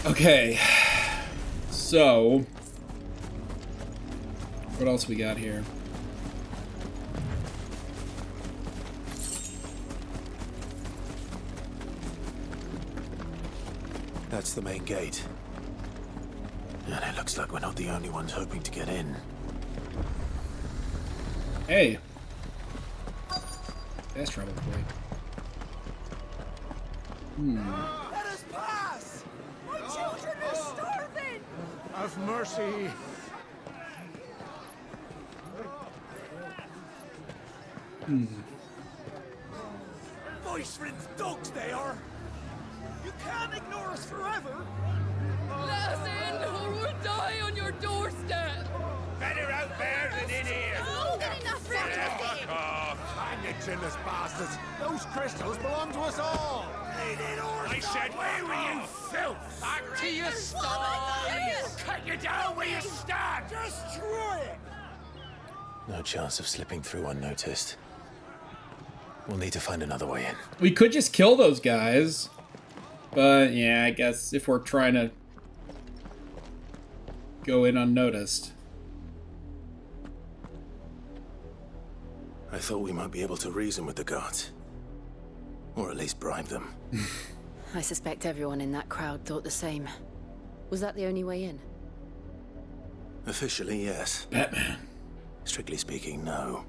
Okay. So, what else we got here? That's the main gate. And it looks like we're not the only ones hoping to get in. Hey. Fast travel point. Let us pass! My children are starving! Have mercy! Voice friends dogs they are! You can't ignore us forever! Let us in, or we'll die on your doorstep! Better out there than in here. More than enough room to Fuck off. Hang it, chinless bastards! Those crystals belong to us all! I said, where were you, filth? Back to your stalls. Cut you down where you stand. Destroy it! No chance of slipping through unnoticed. We'll need to find another way in. We could just kill those guys. But, yeah, I guess if we're trying to go in unnoticed. I thought we might be able to reason with the guards. Or at least bribe them. I suspect everyone in that crowd thought the same. Was that the only way in? Officially, yes. Batman. Strictly speaking, no.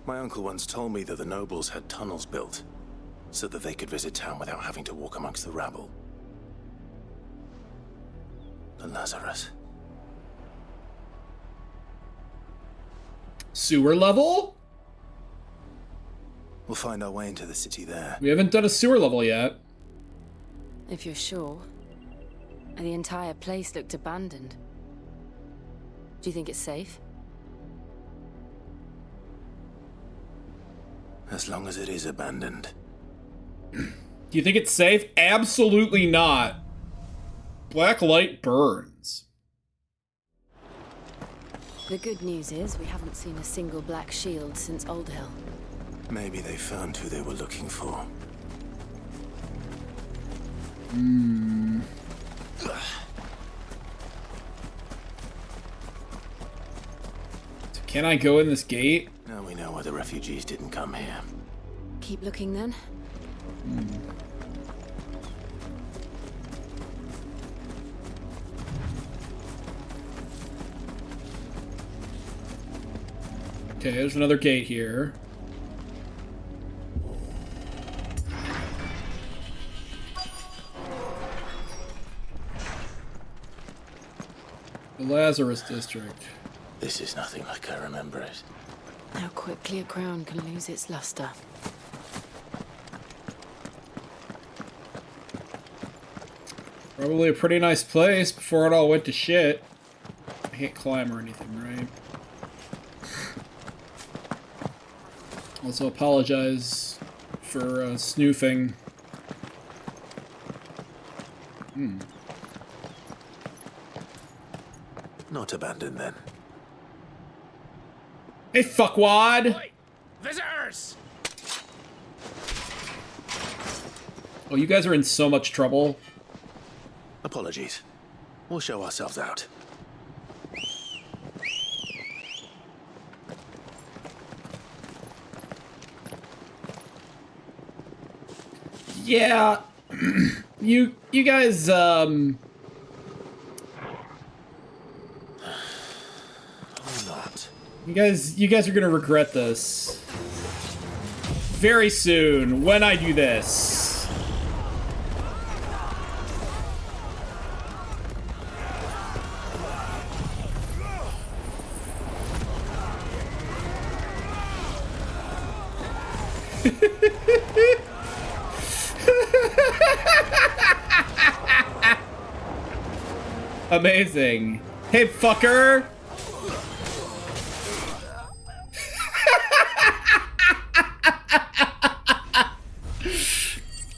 My uncle once told me that the nobles had tunnels built, so that they could visit town without having to walk amongst the rabble. The Lazarus. Sewer level? We'll find our way into the city there. We haven't done a sewer level yet. If you're sure. And the entire place looked abandoned. Do you think it's safe? As long as it is abandoned. Do you think it's safe? Absolutely not. Black light burns. The good news is we haven't seen a single black shield since Old Hill. Maybe they found who they were looking for. Can I go in this gate? Now we know why the refugees didn't come here. Keep looking then. Okay, there's another gate here. The Lazarus District. This is nothing like I remember it. How quickly a crown can lose its luster. Probably a pretty nice place before it all went to shit. I can't climb or anything, right? Also apologize for snoofing. Not abandoned then. Hey, fuckwad! Oi, visitors! Oh, you guys are in so much trouble. Apologies. We'll show ourselves out. Yeah. you guys, Or not. you guys are gonna regret this. Very soon, when I do this. Amazing. Hey, fucker!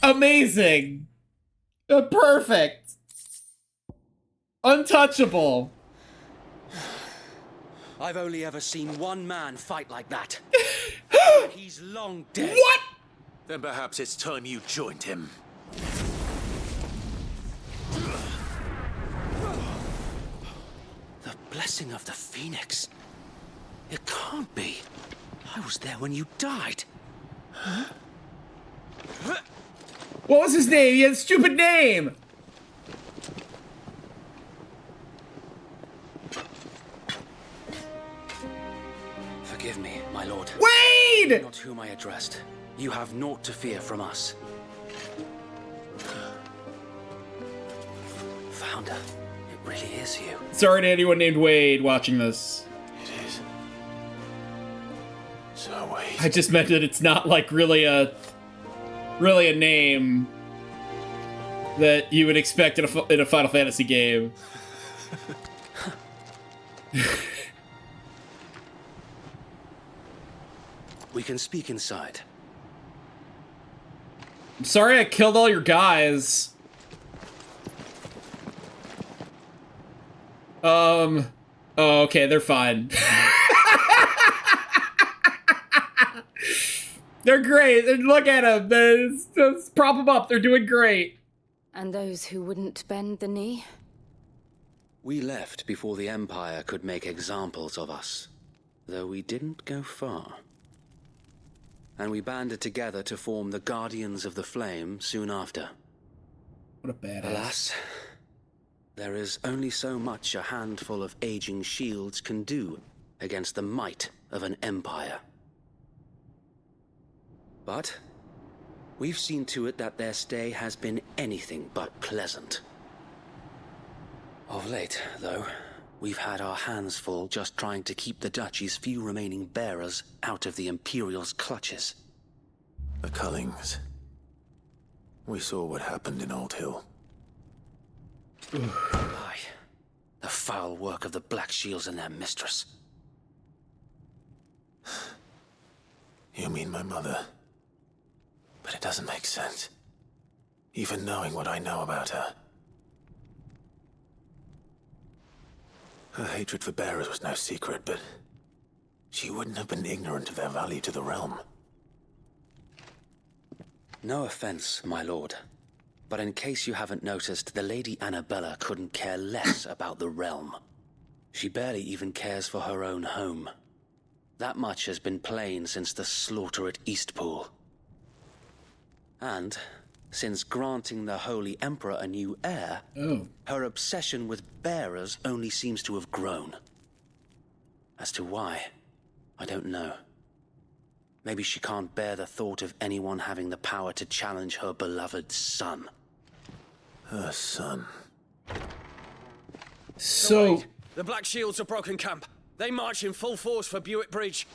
Amazing! Perfect! Untouchable! I've only ever seen one man fight like that. He's long dead. What?! Then perhaps it's time you joined him. blessing of the Phoenix. It can't be. I was there when you died. What was his name? He had a stupid name! Forgive me, my lord. Wade! Not whom I addressed. You have naught to fear from us. Founder, it really is you. Sorry to anyone named Wade watching this. It is. So wait. I just meant that it's not like really a name that you would expect in a Final Fantasy game. We can speak inside. I'm sorry I killed all your guys. Oh, okay, they're fine. They're great. Look at them. Let's prop them up. They're doing great. And those who wouldn't bend the knee? We left before the Empire could make examples of us, though we didn't go far. And we banded together to form the Guardians of the Flame soon after. What a badass. Alas, there is only so much a handful of aging shields can do against the might of an empire. But we've seen to it that their stay has been anything but pleasant. Of late, though, we've had our hands full just trying to keep the Duchy's few remaining bearers out of the Imperial's clutches. The Cullings. We saw what happened in Old Hill. Aye. The foul work of the Black Shields and their mistress. You mean my mother? But it doesn't make sense. Even knowing what I know about her. Her hatred for bearers was no secret, but she wouldn't have been ignorant of their value to the realm. No offense, my lord. But in case you haven't noticed, the Lady Annabella couldn't care less about the realm. She barely even cares for her own home. That much has been plain since the slaughter at Eastpool. And since granting the Holy Emperor a new heir, her obsession with bearers only seems to have grown. As to why, I don't know. Maybe she can't bear the thought of anyone having the power to challenge her beloved son. Her son. So... The Black Shields have broken camp. They march in full force for Buick Bridge.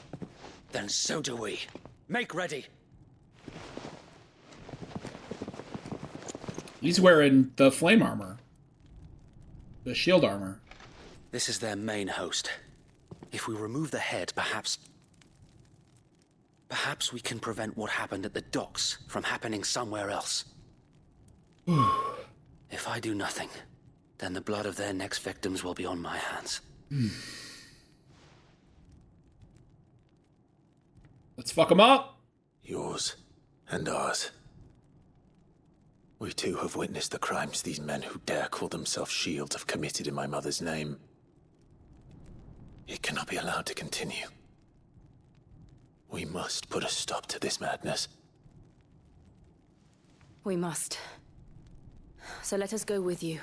Then so do we. Make ready. He's wearing the flame armor. The shield armor. This is their main host. If we remove the head, perhaps we can prevent what happened at the docks from happening somewhere else. If I do nothing, then the blood of their next victims will be on my hands. Let's fuck them up. Yours and ours. We too have witnessed the crimes these men who dare call themselves shields have committed in my mother's name. It cannot be allowed to continue. We must put a stop to this madness. We must. So let us go with you.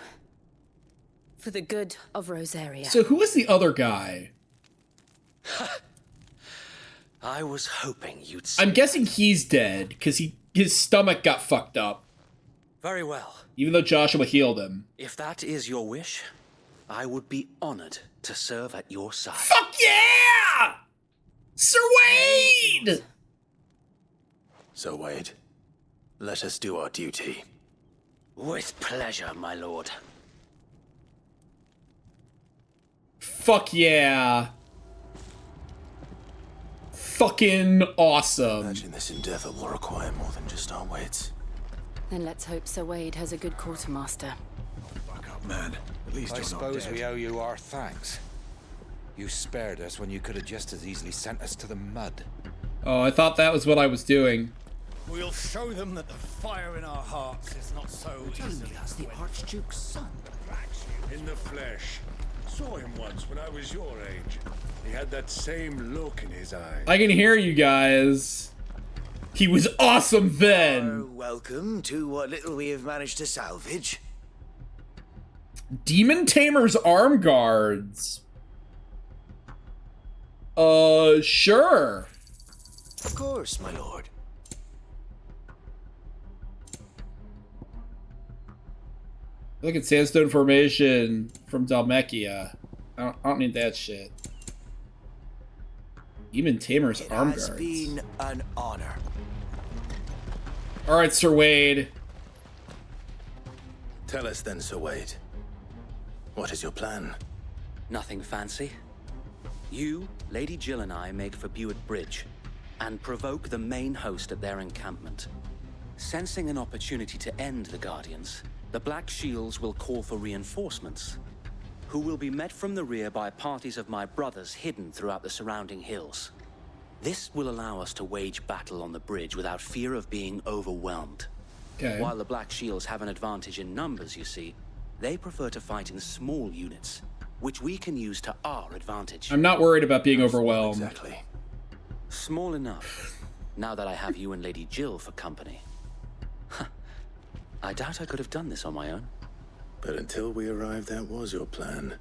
For the good of Rosaria. So who is the other guy? I was hoping you'd say... I'm guessing he's dead, because his stomach got fucked up. Very well. Even though Joshua healed him. If that is your wish, I would be honored to serve at your side. Fuck yeah! Sir Wade! So, Wade, let us do our duty. With pleasure, my lord. Fuck yeah. Fucking awesome. Imagine this endeavor will require more than just our wits. Then let's hope Sir Wade has a good quartermaster. Fuck up, man. At least I you're not suppose dead. we owe you our thanks. You spared us when you could have just as easily sent us to the mud. Oh, I thought that was what I was doing. We'll show them that the fire in our hearts is not so easily That's the Archduke's son. In the flesh. Saw him once when I was your age. He had that same look in his eyes. I can hear you guys. He was awesome then. Welcome to what little we have managed to salvage. Demon Tamer's arm guards. Sure. Of course, my lord. Look at sandstone formation from Dalmekia. I don't need that shit. Demon Tamer's arm guards. It has been an honor. All right, Sir Wade. Tell us then, Sir Wade. What is your plan? Nothing fancy. You, Lady Jill and I make for Buett Bridge and provoke the main host at their encampment. Sensing an opportunity to end the Guardians, the Black Shields will call for reinforcements, who will be met from the rear by parties of my brothers hidden throughout the surrounding hills. This will allow us to wage battle on the bridge without fear of being overwhelmed. Okay. While the Black Shields have an advantage in numbers, you see, they prefer to fight in small units, which we can use to our advantage. I'm not worried about being overwhelmed. Exactly. Small enough, now that I have you and Lady Jill for company. I doubt I could have done this on my own. But until we arrived, that was your plan.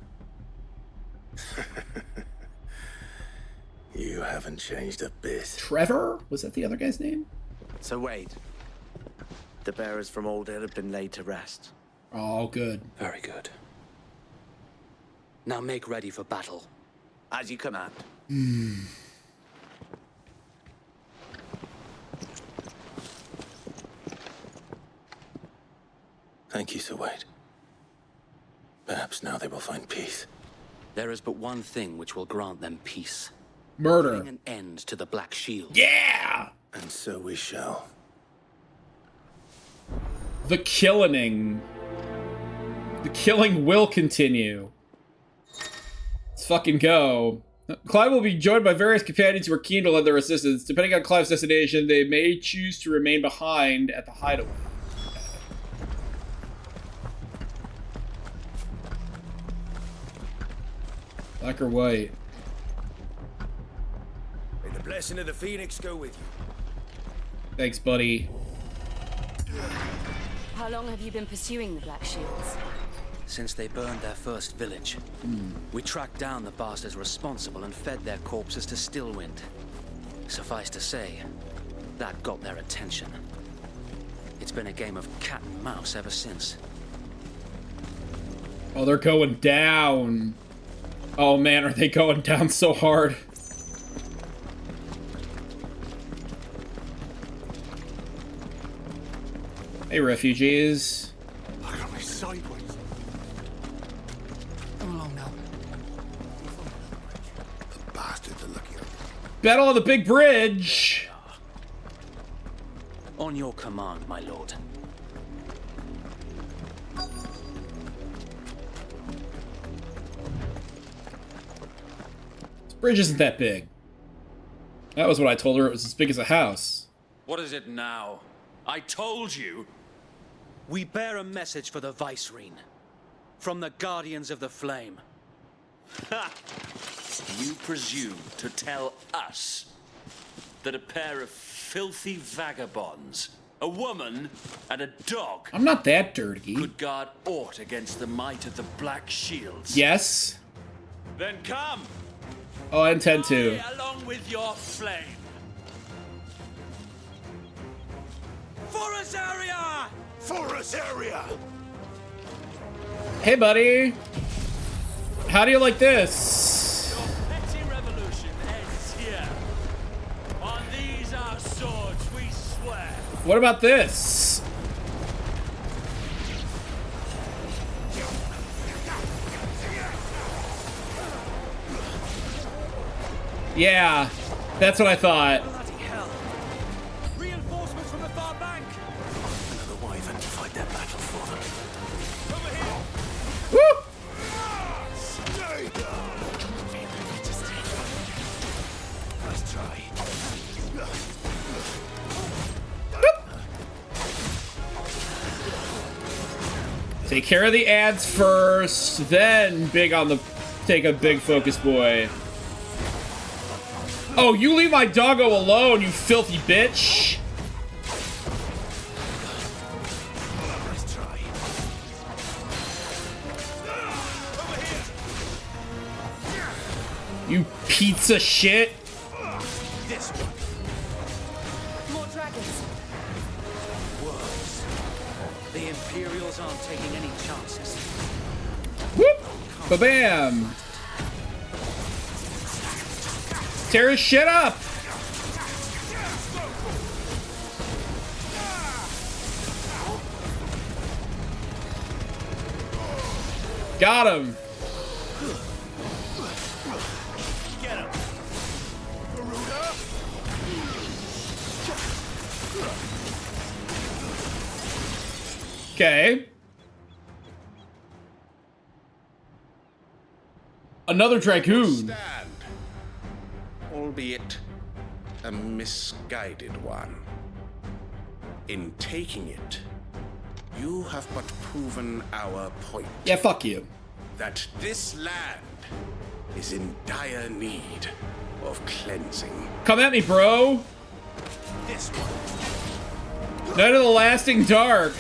You haven't changed a bit. Trevor? Was that the other guy's name? So Wade, the bearers from Old Hill have been laid to rest. Oh, good. Very good. Now make ready for battle. As you command. Thank you, Sir Wade. Perhaps now they will find peace. There is but one thing which will grant them peace. Murder. Bring an end to the Black Shield. Yeah! And so we shall. The killing. The killing will continue. Let's fucking go. Clive will be joined by various companions who are keen to lend their assistance. Depending on Clive's destination, they may choose to remain behind at the hideaway. Black or white? May the blessing of the Phoenix go with you. Thanks, buddy. How long have you been pursuing the Black Shields? Since they burned their first village, we tracked down the bastards responsible and fed their corpses to Stillwind. Suffice to say, that got their attention. It's been a game of cat and mouse ever since. Oh, they're going down. Oh man, are they going down so hard? Hey, refugees. Look at me sideways. Come along now. The bastards are looking at me. Battle on the big bridge. On your command, my lord. This bridge isn't that big. That was what I told her. It was as big as a house. What is it now? I told you. We bear a message for the Vicereine. From the Guardians of the Flame. Ha! You presume to tell us that a pair of filthy vagabonds, a woman and a dog, I'm not that dirty. could guard aught against the might of the Black Shields? Yes. Then come! Oh, I intend to. Die along with your flame! For us area! For us area! Hey, buddy. How do you like this? Your petty revolution ends here. On these our swords we swear. What about this? Yeah, that's what I thought. Bloody hell! Reinforcements from the far bank! Another wyvern to fight their battle for them. Over here! Woo! Stay down! Let's try. Take care of the ads first, then take a big focus, boy. Oh, you leave my doggo alone, you filthy bitch! Nice try. You pizza shit! This one. More dragons. Worse. The Imperials aren't taking any chances. Whoop! Ba-bam! Tear his shit up! Got him! Get him. Garuda. Okay. Another Dragoon. Stand. Albeit a misguided one. In taking it, you have but proven our point. Yeah, fuck you. That this land is in dire need of cleansing. Come at me, bro. This one. Night of the Lasting Dark.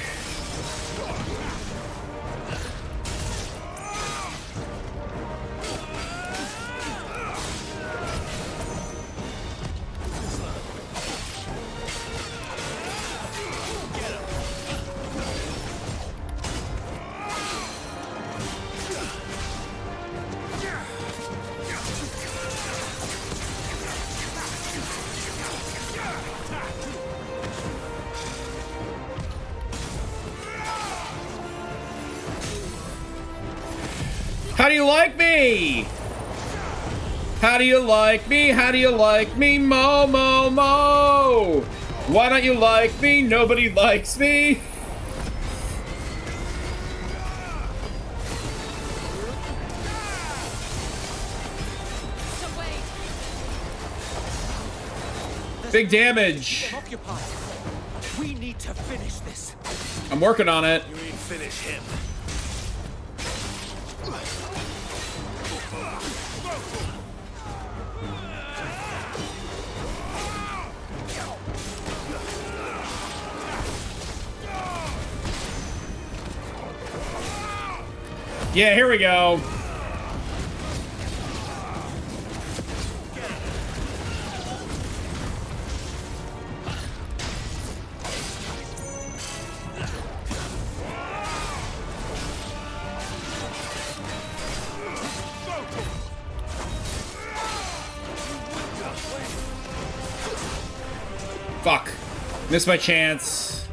How do you like me? How do you like me? How do you like me? Mo, mo, mo! Why don't you like me? Nobody likes me. Big damage. Occupied. We need to finish this. I'm working on it. You mean finish him? Yeah, here we go. Fuck. Missed my chance.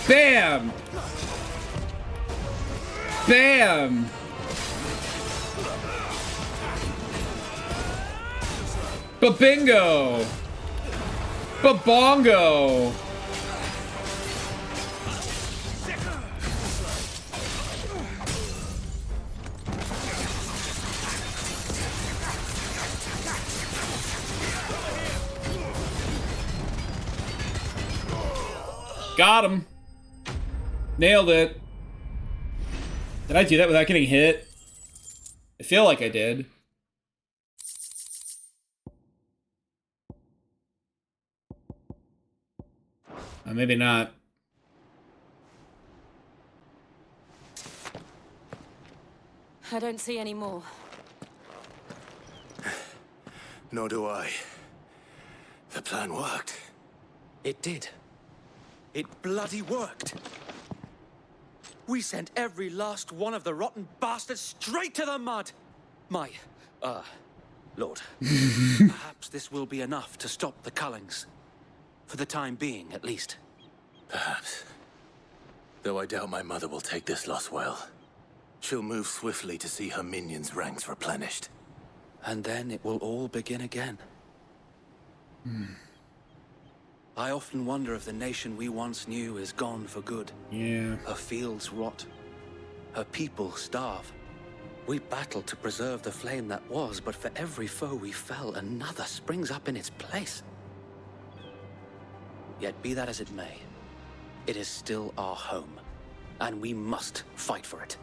Bam! Bam! Ba-bingo! Ba-bongo! Got him. Nailed it. Did I do that without getting hit? I feel like I did. Maybe not. I don't see any more. Nor do I. The plan worked. It did. It bloody worked. We sent every last one of the rotten bastards straight to the mud. My, Lord. Perhaps this will be enough to stop the Cullings. For the time being, at least. Perhaps. Though I doubt my mother will take this loss well. She'll move swiftly to see her minions' ranks replenished. And then it will all begin again. I often wonder if the nation we once knew is gone for good. Yeah. Her fields rot. Her people starve. We battle to preserve the flame that was, but for every foe we fell, another springs up in its place. Yet be that as it may, it is still our home. and we must fight for it,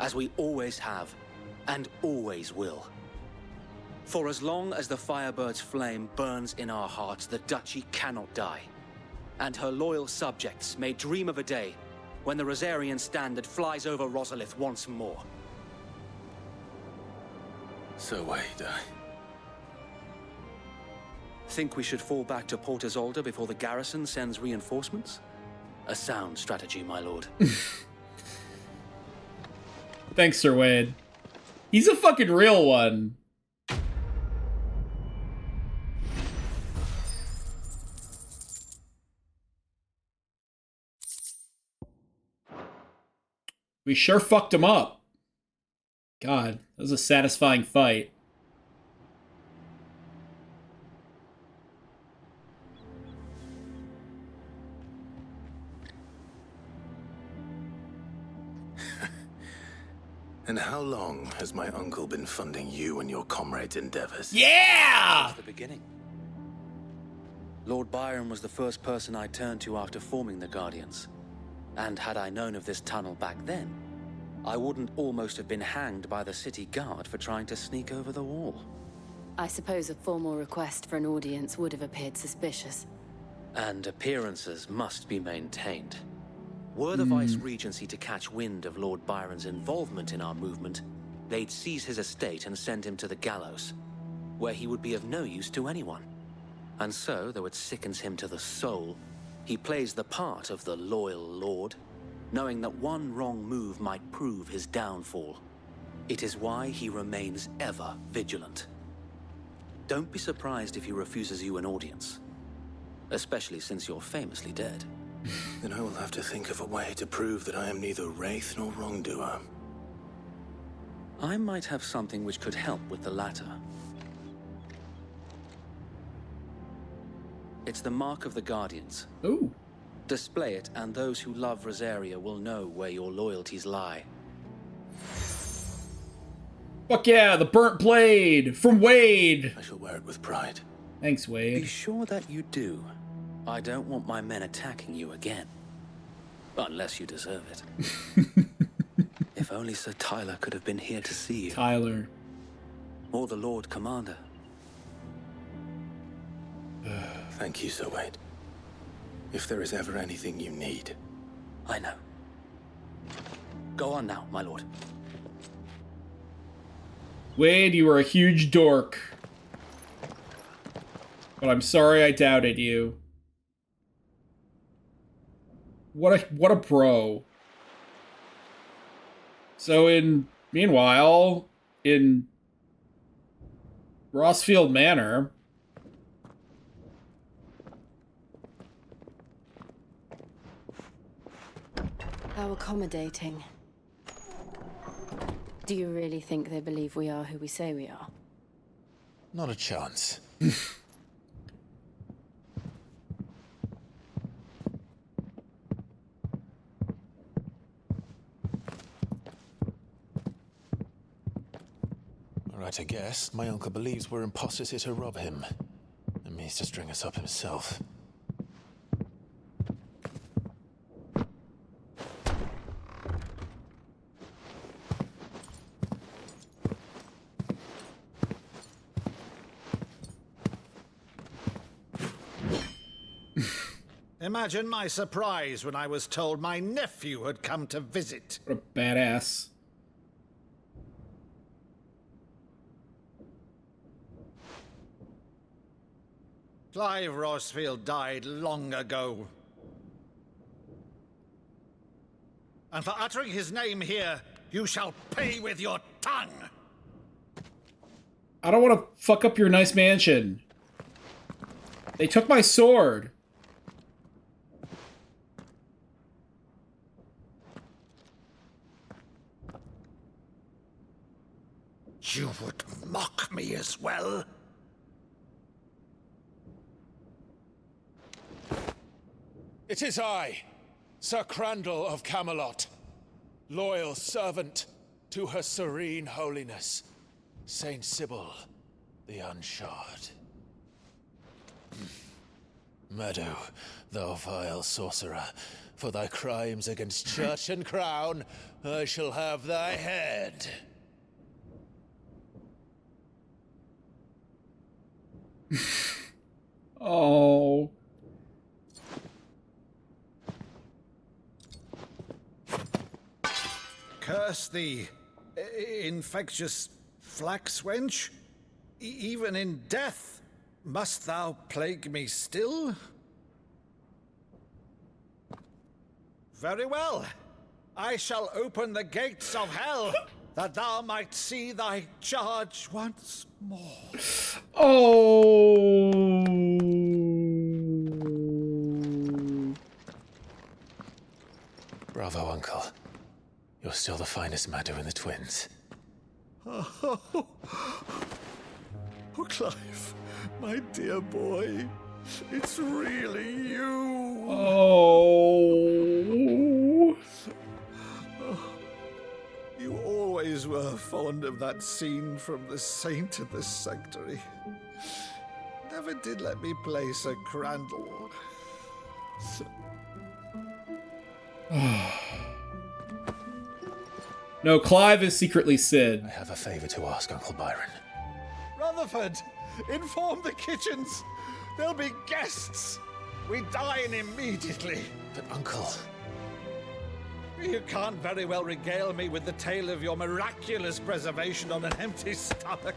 as we always have and always will. For as long as the Firebird's flame burns in our hearts, the Duchy cannot die, and her loyal subjects may dream of a day when the Rosarian standard flies over Rosalith once more. So wait, Think we should fall back to Port Isolde before the garrison sends reinforcements? A sound strategy, my lord. Thanks, Sir Wade. He's a fucking real one. We sure fucked him up. God, that was a satisfying fight. And how long has my uncle been funding you and your comrades' endeavors? Yeah! Since the beginning. Lord Byron was the first person I turned to after forming the Guardians. And had I known of this tunnel back then, I wouldn't almost have been hanged by the city guard for trying to sneak over the wall. I suppose a formal request for an audience would have appeared suspicious. And appearances must be maintained. Were the Vice-Regency to catch wind of Lord Byron's involvement in our movement, they'd seize his estate and send him to the gallows, where he would be of no use to anyone. And so, though it sickens him to the soul, he plays the part of the loyal lord, knowing that one wrong move might prove his downfall. It is why he remains ever vigilant. Don't be surprised if he refuses you an audience, especially since you're famously dead. Then I will have to think of a way to prove that I am neither wraith nor wrongdoer. I might have something which could help with the latter. It's the mark of the Guardians. Ooh. Display it, and those who love Rosaria will know where your loyalties lie. Fuck yeah, the burnt blade from Wade. I shall wear it with pride. Thanks, Be Wade. sure that you do. I don't want my men attacking you again. Unless you deserve it. If only Sir Tyler could have been here to see you. Tyler. Or the Lord Commander. Thank you, Sir Wade. If there is ever anything you need. I know. Go on now, my lord. Wade, you were a huge dork. But I'm sorry I doubted you. What a bro. So meanwhile, in Rossfield Manor, How accommodating. Do you really think they believe we are who we say we are? Not a chance. Right, I guess. My uncle believes we're imposters here to rob him. And means to string us up himself. Imagine my surprise when I was told my nephew had come to visit. what a badass. Clive Rossfield died long ago. And for uttering his name here, you shall pay with your tongue. I don't want to fuck up your nice mansion. They took my sword. You would mock me as well? It is I, Sir Crandall of Camelot, loyal servant to Her Serene Holiness, Saint Sybil the Unshod. Meadow, thou vile sorcerer, for thy crimes against church and crown, I shall have thy head. Oh. Curse thee, infectious flax wench. Even in death, must thou plague me still? Very well. I shall open the gates of hell, that thou might see thy charge once more. Oh. Bravo, Uncle. You're still the finest Meadow in the twins. Oh, Clive, my dear boy, it's really you. Oh. You always were fond of that scene from The Saint of the Sanctuary. Never did let me play Sir Crandall. No, Clive is secretly Sid. I have a favor to ask, Uncle Byron. Rutherford, inform the kitchens. There'll be guests. We dine immediately. But, Uncle... You can't very well regale me with the tale of your miraculous preservation on an empty stomach.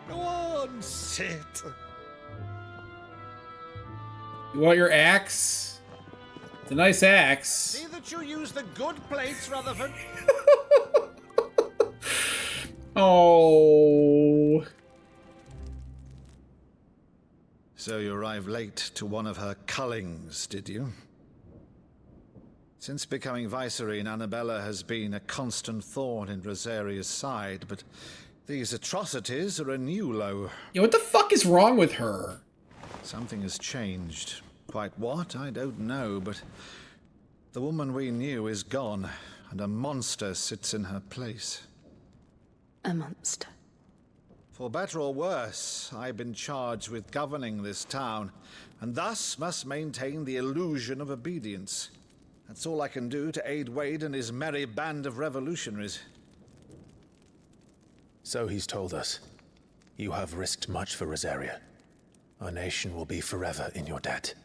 Go on, sit. You want your axe? It's a nice axe. See that you use the good plates, Rutherford. Oh. So you arrived late to one of her cullings, did you? Since becoming Vicereine, Annabella has been a constant thorn in Rosaria's side, but these atrocities are a new low. Yeah, what the fuck is wrong with her? Something has changed. Quite what, I don't know, but the woman we knew is gone, and a monster sits in her place. A monster. For better or worse, I've been charged with governing this town, and thus must maintain the illusion of obedience. That's all I can do to aid Wade and his merry band of revolutionaries. So he's told us. You have risked much for Rosaria. Our nation will be forever in your debt.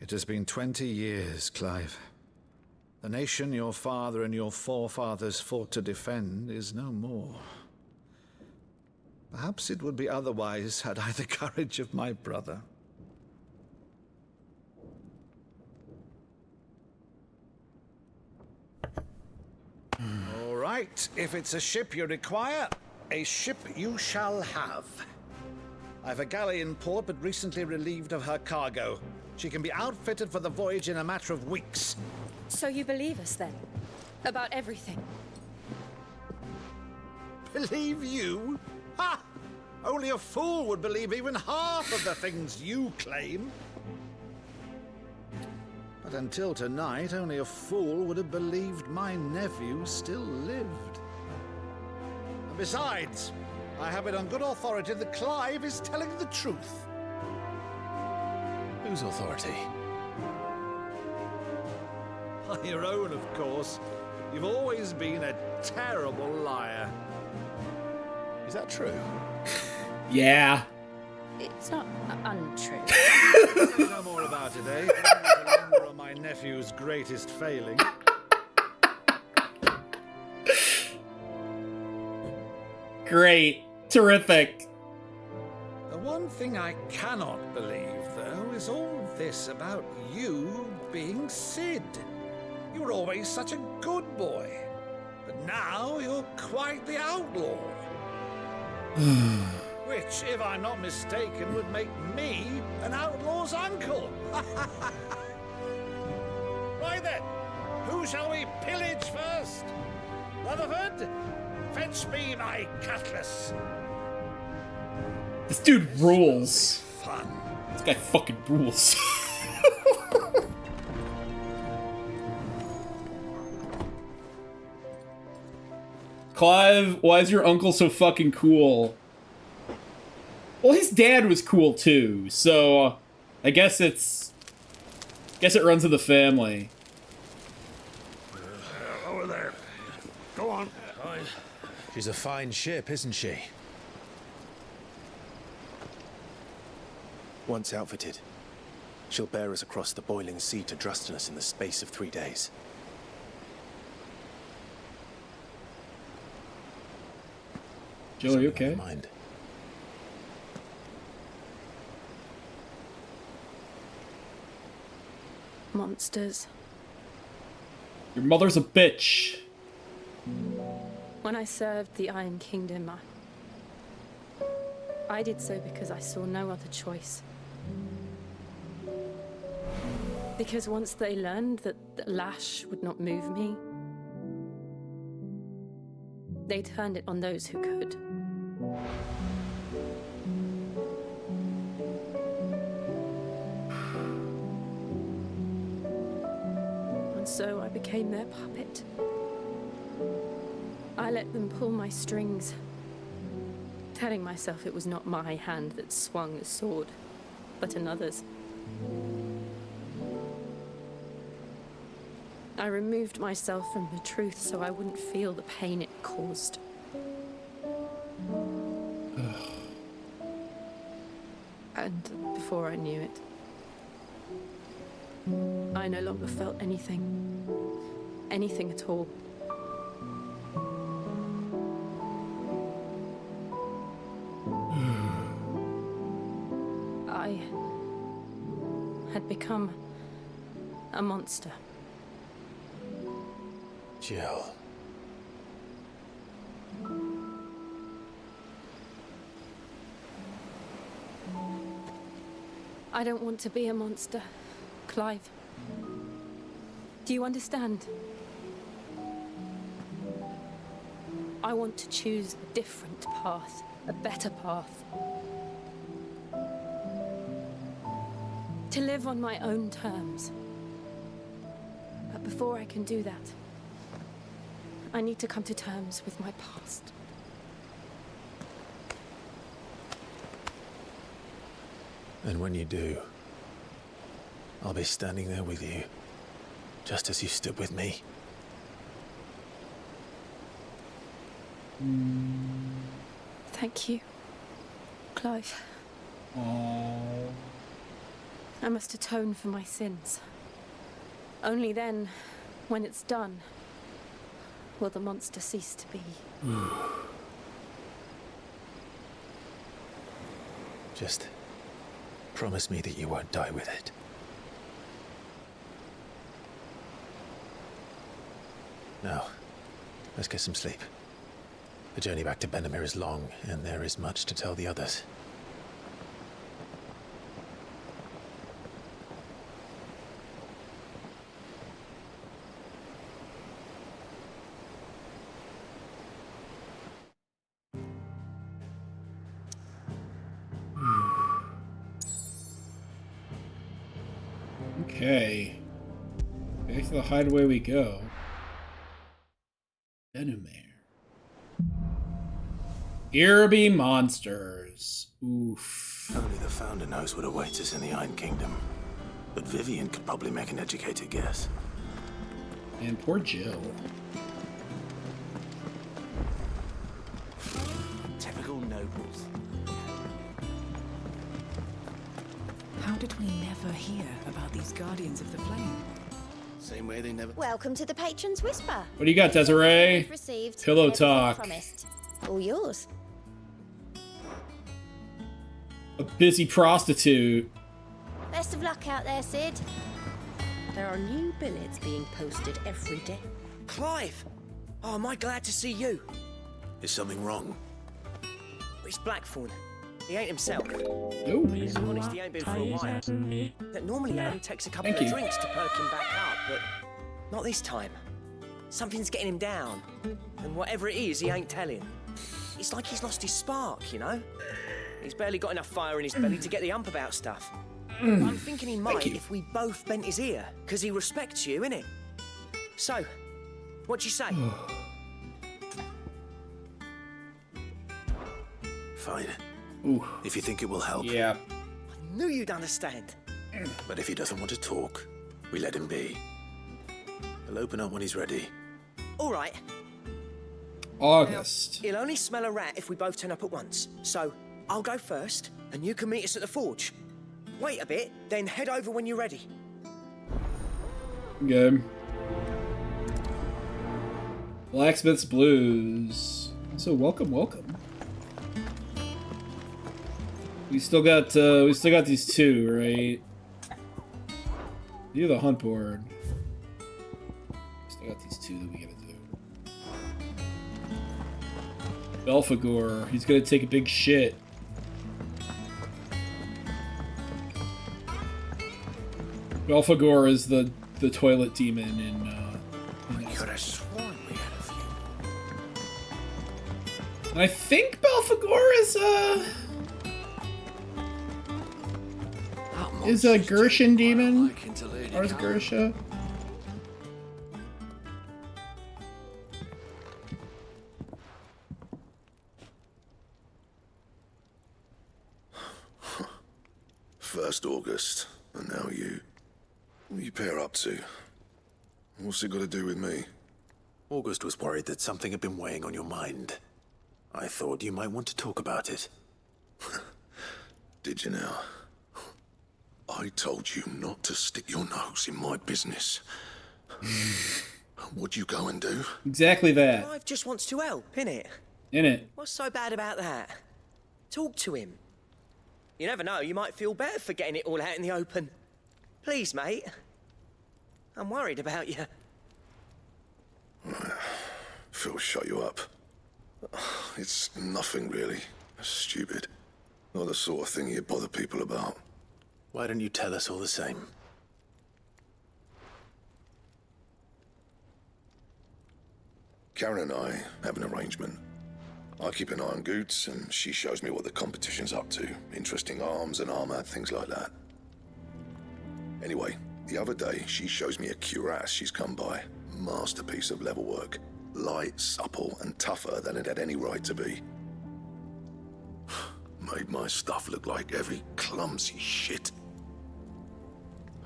It has been 20 years, Clive. The nation your father and your forefathers fought to defend is no more. Perhaps it would be otherwise had I the courage of my brother. All right, if it's a ship you require, a ship you shall have. I've a galley in port, but recently relieved of her cargo. She can be outfitted for the voyage in a matter of weeks. So you believe us then? About everything? Believe you? Ha! Only a fool would believe even half of the things you claim. But until tonight, only a fool would have believed my nephew still lived. And besides, I have it on good authority that Clive is telling the truth. Whose authority? On your own, of course. You've always been a terrible liar. Is that true? Yeah. It's not untrue. Say no more about it, eh? I'm no longer on my nephew's greatest failing. Great. Terrific. The one thing I cannot believe, though, is all this about you being Sid. You were always such a good boy. But now you're quite the outlaw. Which, if I'm not mistaken, would make me an outlaw's uncle. Right then, who shall we pillage first? Rutherford, fetch me my cutlass. This dude rules. Fun. This guy fucking rules. Clive, why is your uncle so fucking cool? Well, his dad was cool too, so I guess it runs in the family. Over there. Go on. She's a fine ship, isn't she? Once outfitted, she'll bear us across the boiling sea to Drustinus in the space of 3 days. Jill, are you okay? Mind. Monsters. Your mother's a bitch. When I served the Iron Kingdom, I did so because I saw no other choice. Because once they learned that the lash would not move me, they turned it on those who could. And so I became their puppet. I let them pull my strings, telling myself it was not my hand that swung the sword, but another's. I removed myself from the truth so I wouldn't feel the pain it caused. And before I knew it, I no longer felt anything. Anything at all. I had become a monster. Jill. I don't want to be a monster, Clive. Do you understand? I want to choose a different path, a better path. To live on my own terms. But before I can do that, I need to come to terms with my past. And when you do, I'll be standing there with you, just as you stood with me. Thank you, Clive. Aww. I must atone for my sins. Only then, when it's done, will the monster cease to be. Just promise me that you won't die with it. Now, let's get some sleep. The journey back to Benamir is long, and there is much to tell the others. Okay. Back to the hideaway we go. Benamir. Irby monsters. Oof. Only the Founder knows what awaits us in the Iron Kingdom. But Vivian could probably make an educated guess. And poor Jill. Typical nobles. How did we never hear about these Guardians of the Flame? Same way they never... Welcome to the Patron's Whisper. What do you got, Desiree? Received Pillow everything talk. promised. All yours. A busy prostitute. Best of luck out there, Sid. There are new billets being posted every day. Clive! Oh, am I glad to see you. Is something wrong? It's Blackthorn. He ain't himself. Oh. To be honest, he ain't been for a while. That normally it only takes a couple of drinks to perk him back up, but not this time. Something's getting him down. And whatever it is, he ain't telling. It's like he's lost his spark, you know? He's barely got enough fire in his belly to get the ump about stuff. I'm thinking he might if we both bent his ear, because he respects you, innit? So, what do you say? Fine. Ooh. If you think it will help. Yeah. I knew you'd understand. But if he doesn't want to talk, we let him be. He'll open up when he's ready. All right. August. He'll only smell a rat if we both turn up at once. So, I'll go first, and you can meet us at the forge. Wait a bit, then head over when you're ready. Good. Blacksmith's Blues. So welcome. We still got these two, right? You're the hunt board. Still got these two that we gotta do. Belphegor, he's gonna take a big shit. Belphegor is the toilet demon in I could have sworn we had a few. And I think Belphegor is a Gershon demon. Or is Gersha? First August, and now you. What are you pair up to? What's it got to do with me? August was worried that something had been weighing on your mind. I thought you might want to talk about it. Did you now? I told you not to stick your nose in my business. What'd you go and do? Exactly that. Clive just wants to help, innit? Innit? What's so bad about that? Talk to him. You never know, you might feel better for getting it all out in the open. Please, mate. I'm worried about you. Phil, shut you up. It's nothing really. Stupid. Not the sort of thing you bother people about. Why don't you tell us all the same? Karen and I have an arrangement. I keep an eye on Goots, and she shows me what the competition's up to. Interesting arms and armor, things like that. Anyway, the other day, she shows me a cuirass she's come by. Masterpiece of level work. Light, supple, and tougher than it had any right to be. Made my stuff look like heavy, clumsy shit.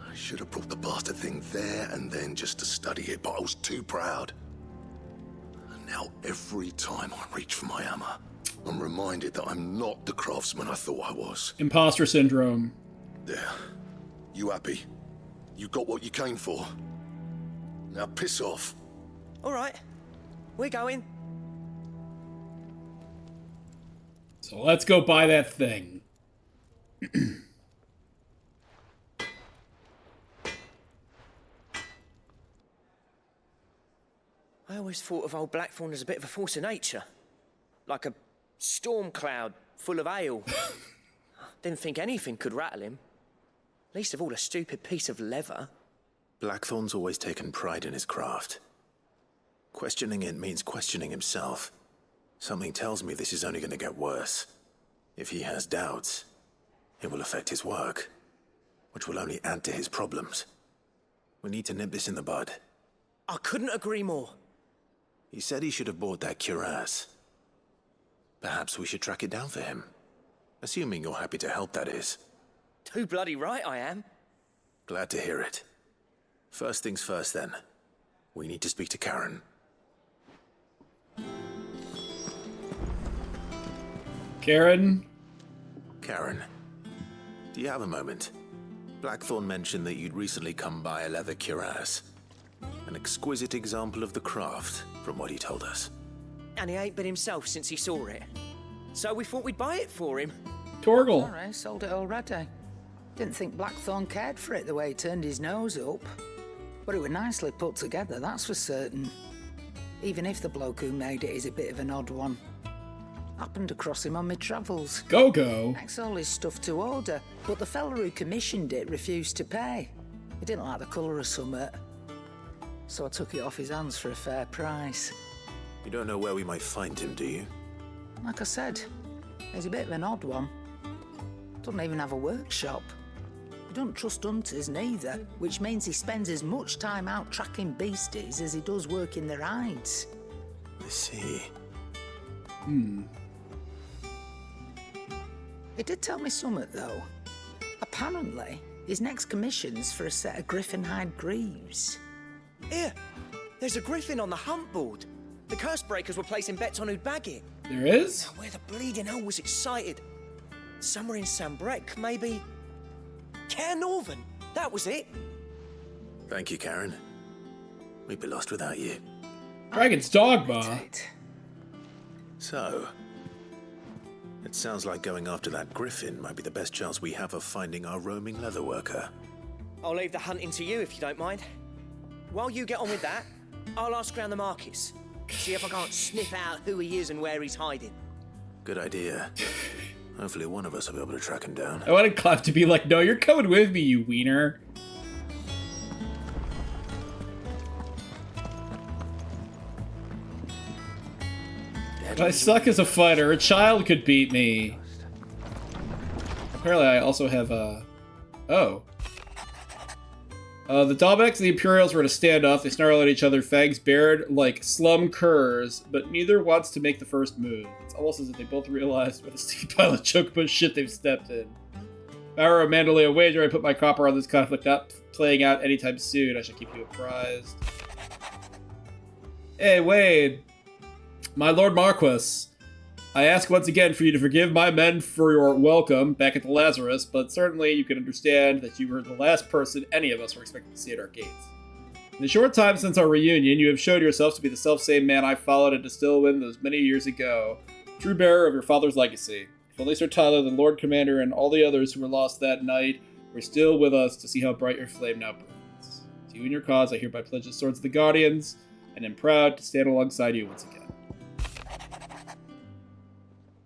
I should have brought the bastard thing there and then just to study it, but I was too proud. And now every time I reach for my hammer, I'm reminded that I'm not the craftsman I thought I was. Imposter syndrome. There. You happy? You got what you came for. Now piss off. All right. We're going. So let's go buy that thing. I always thought of old Blackthorn as a bit of a force of nature. Like a storm cloud full of ale. Didn't think anything could rattle him. Least of all a stupid piece of leather. Blackthorn's always taken pride in his craft. Questioning it means questioning himself. Something tells me this is only going to get worse. If he has doubts, it will affect his work, which will only add to his problems. We need to nip this in the bud. I couldn't agree more. He said he should have bought that cuirass. Perhaps we should track it down for him. Assuming you're happy to help, that is. Too bloody right I am. Glad to hear it. First things first, then. We need to speak to Karen. Karen? Karen, do you have a moment? Blackthorn mentioned that you'd recently come by a leather cuirass. An exquisite example of the craft, from what he told us. And he ain't been himself since he saw it. So we thought we'd buy it for him. Torgal. Sorry, sold it already. Didn't think Blackthorn cared for it the way he turned his nose up. But it was nicely put together, that's for certain. Even if the bloke who made it is a bit of an odd one. Happened across him on my travels. Go-go. Makes all his stuff to order, but the fella who commissioned it refused to pay. He didn't like the colour of summit. So I took it off his hands for a fair price. You don't know where we might find him, do you? Like I said, he's a bit of an odd one. Doesn't even have a workshop. He doesn't trust hunters neither, which means he spends as much time out tracking beasties as he does working their hides. I see. He did tell me something, though. Apparently, his next commission's for a set of griffin hide greaves. Here, there's a griffin on the hunt board. The curse breakers were placing bets on who'd bag it. There is? Now, where the bleeding hell was excited? Somewhere in Sambrec, maybe? Care Northern, that was it. Thank you, Karen. We'd be lost without you. Dragon's Dogma. So, it sounds like going after that griffin might be the best chance we have of finding our roaming leatherworker. I'll leave the hunting to you if you don't mind. While you get on with that, I'll ask around the markets. See if I can't sniff out who he is and where he's hiding. Good idea. Hopefully one of us will be able to track him down. I wanted Clive to be like, no, you're coming with me, you wiener. I suck as a fighter. A child could beat me. Apparently I also have, oh. The Dalbecs and the Imperials were at a standoff. They snarl at each other, fangs bared like slum curs, but neither wants to make the first move. It's almost as if they both realized what a sticky pile of chocobo shit they've stepped in. If I were a Mandalay wager, I'd put my copper on this conflict not playing out anytime soon. I should keep you apprised. Hey, Wade. My Lord Marquis, I ask once again for you to forgive my men for your welcome back at the Lazarus, but certainly you can understand that you were the last person any of us were expecting to see at our gates. In the short time since our reunion, you have showed yourself to be the self-same man I followed at Distillwind those many years ago, true bearer of your father's legacy. If only Sir Tyler, the Lord Commander, and all the others who were lost that night were still with us to see how bright your flame now burns. To you and your cause, I hereby pledge the swords of the Guardians, and am proud to stand alongside you once again.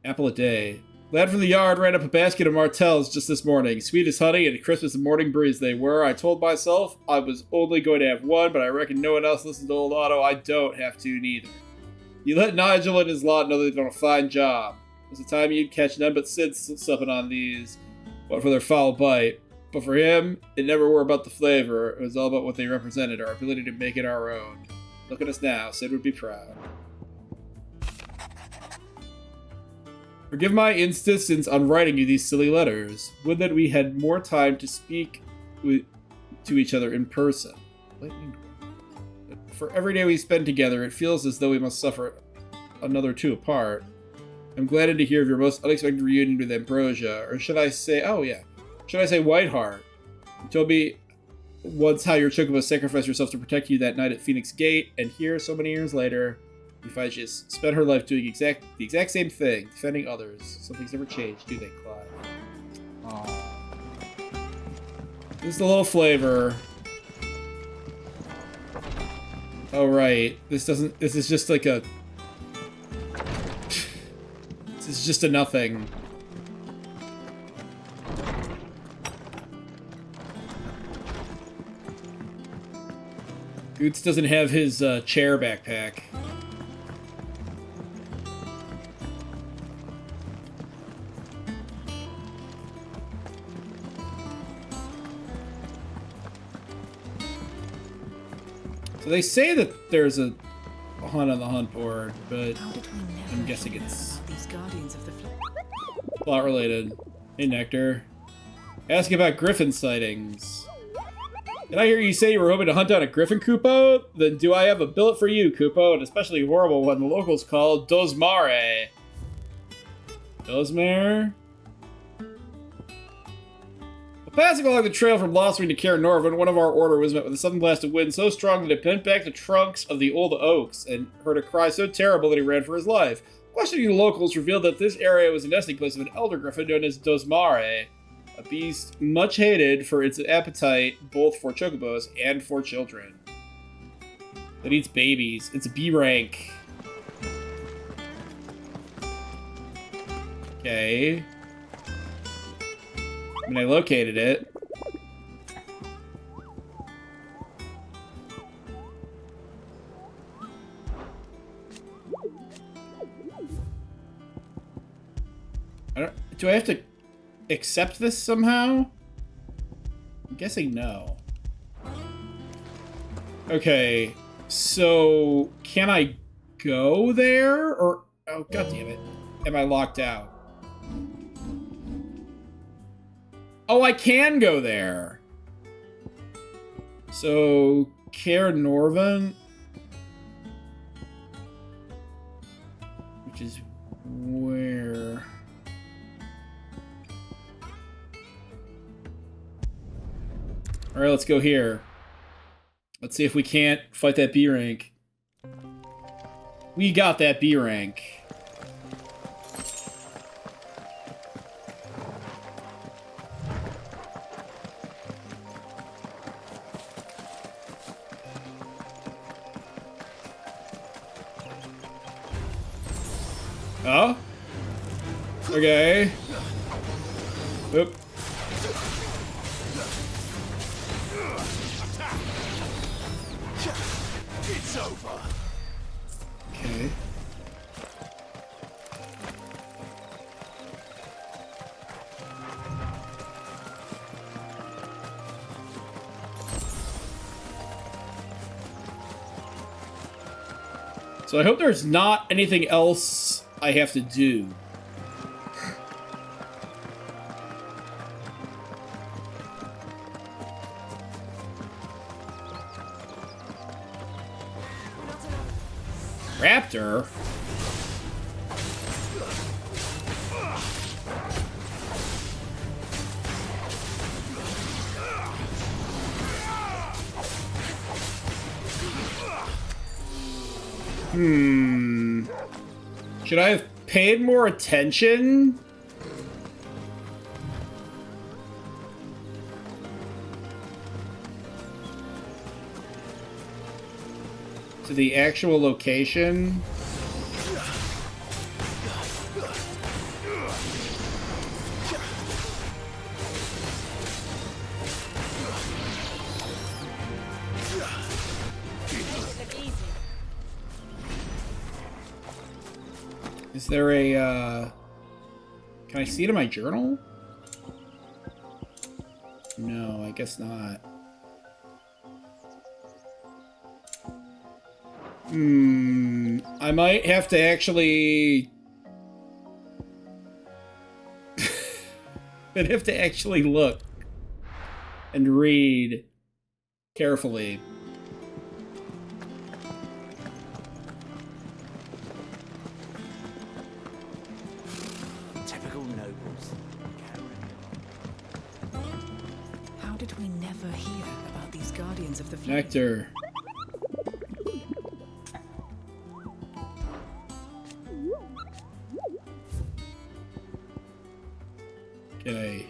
Apple a day. Lad from the yard ran up a basket of Martells just this morning. Sweet as honey and crisp as a morning breeze they were. I told myself I was only going to have one, but I reckon no one else listens to old Otto. I don't have to neither. You let Nigel and his lot know they've done a fine job. It was the time you'd catch none but Sid supping on these. What for their foul bite. But for him, it never were about the flavor. It was all about what they represented, our ability to make it our own. Look at us now. Sid would be proud. Forgive my insistence on writing you these silly letters. Would that we had more time to speak to each other in person. For every day we spend together, it feels as though we must suffer another two apart. I'm glad to hear of your most unexpected reunion with Ambrosia, or should I say, Whiteheart. You told me once how your Chocobo sacrificed herself to protect you that night at Phoenix Gate, and here, so many years later, we find she has spent her life doing the exact same thing, defending others. Some things never change, do they, Clive? Aww. Just a little flavor. Oh, right. This is just like a... This is just a nothing. Goots doesn't have his chair backpack. So they say that there's a hunt on the hunt board, but I'm guessing it's these guardians of the plot related. Hey, Nectar. Ask about griffin sightings. Did I hear you say you were hoping to hunt down a griffin, Kupo? Then do I have a billet for you, Kupo, an especially horrible one the locals call Dosmare. Dosmare? Passing along the trail from Lothring to Cair Norvin, one of our order was met with a sudden blast of wind so strong that it bent back the trunks of the old oaks, and heard a cry so terrible that he ran for his life. Questioning the locals revealed that this area was the nesting place of an elder griffin known as Dosmare, a beast much hated for its appetite both for chocobos and for children. It eats babies. It's a B rank. Okay. I mean, I located it. Do I have to accept this somehow? I'm guessing no. Okay, so can I go there? Or, oh, god damn it. Am I locked out? Oh, I can go there. So, Caer Norvin, which is where? All right, let's go here. Let's see if we can't fight that B rank. We got that B rank. Oh? Okay. Oop. It's over. Okay. So I hope there's not anything else I have to do. Raptor? Should I have paid more attention? To the actual location? Is there a, can I see it in my journal? No, I guess not. I might have to actually... I'd have to actually look and read carefully. Typical nobles. How did we never hear about these guardians of the flame? Nectar. Okay.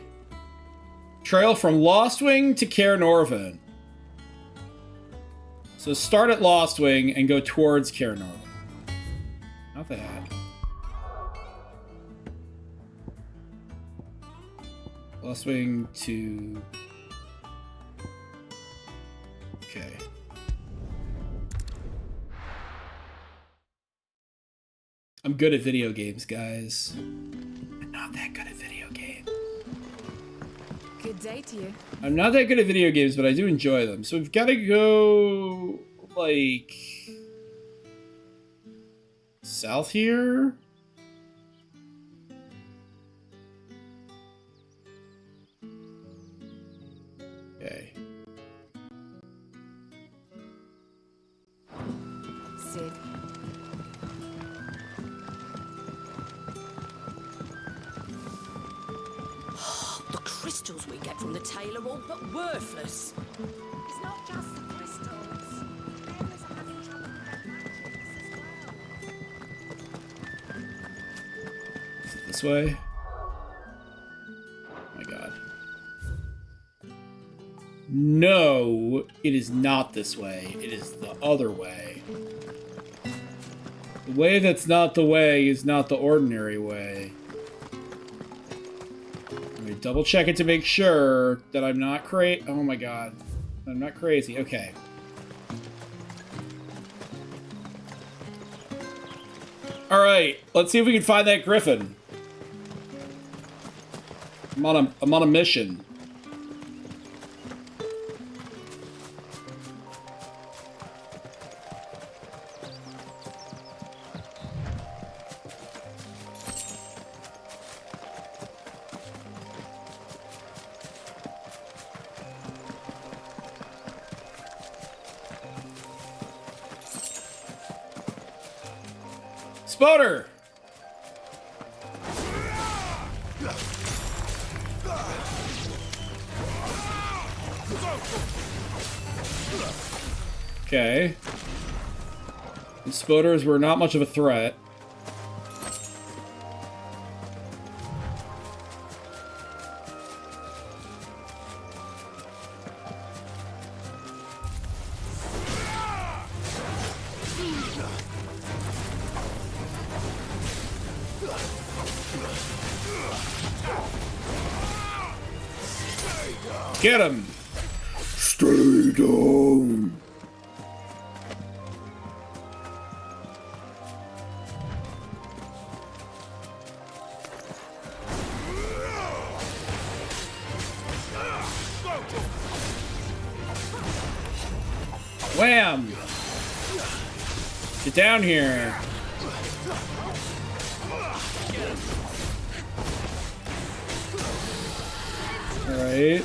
Trail from Lostwing to Caer Norvin. So start at Lostwing and go towards Caer Norvin. Not that. Lostwing to... Okay. I'm good at video games, guys. I'm not that good at video games. Good day to you. I'm not that good at video games, but I do enjoy them. So we've got to go, like, south here? Okay. Sid. The crystals we get from the tail are all but worthless. It's not just the crystals. Bearers are having trouble with their magics as well. This way? Oh my god. No, it is not this way. It is the other way. The way that's not the way is not the ordinary way. Let me double check it to make sure that I'm not crazy. Oh my god. I'm not crazy. Okay. Alright, let's see if we can find that griffin. I'm on a mission. Spoder! Okay. The Spoders were not much of a threat. Get him! Stay down! Wham! Get down here! Alright.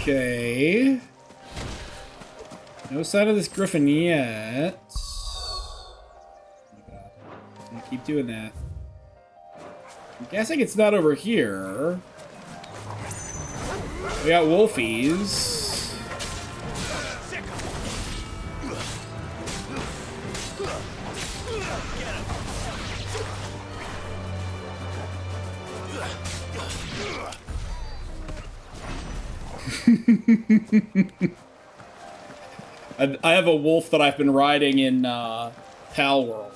Okay. No sign of this griffin yet. Oh my god. I'm gonna keep doing that. I'm guessing it's not over here. We got wolfies. I have a wolf that I've been riding in Pal World.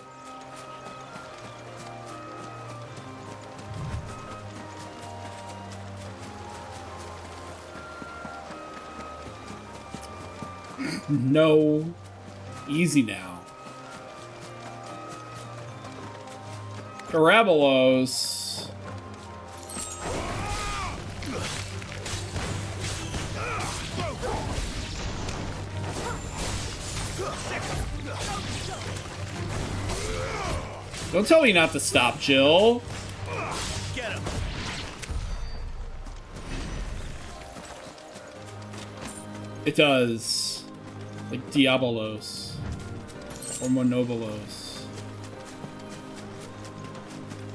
No. Easy now. Carabelos. Don't tell me not to stop, Jill. Get him. It does. Like Diabolos. Or Monobolos.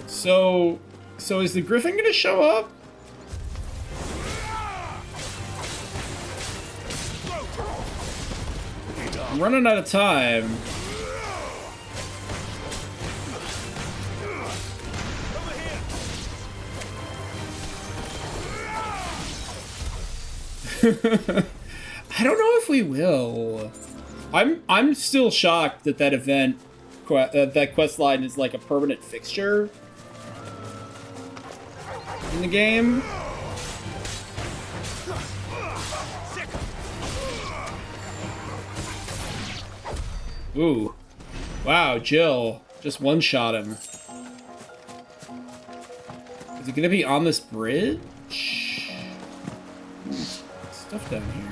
So is the Griffin gonna show up? I'm running out of time. I don't know if we will. I'm still shocked that that event, that quest line is like a permanent fixture in the game. Ooh. Wow, Jill. Just one-shot him. Is it gonna be on this bridge? Stuff down here.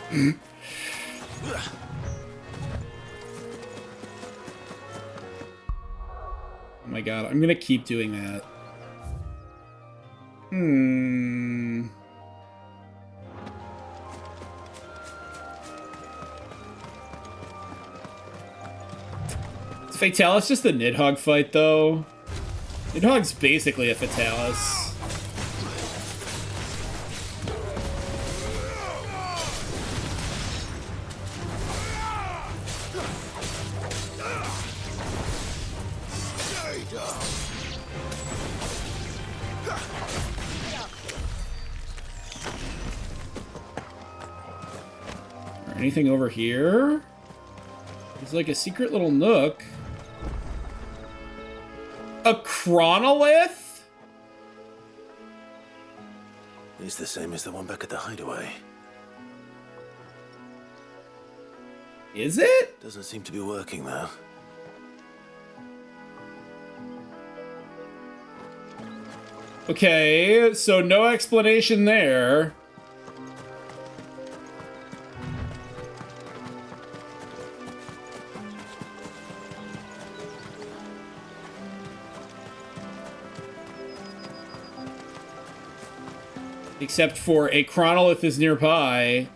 Oh my god, I'm gonna keep doing that. Is Fatalis just the Nidhogg fight, though? Nidhogg's basically a Fatalis. Anything over here? There's like a secret little nook. A chronolith? It's the same as the one back at the hideaway. Is it? Doesn't seem to be working though. Okay, so no explanation there. Except for a chronolith is nearby.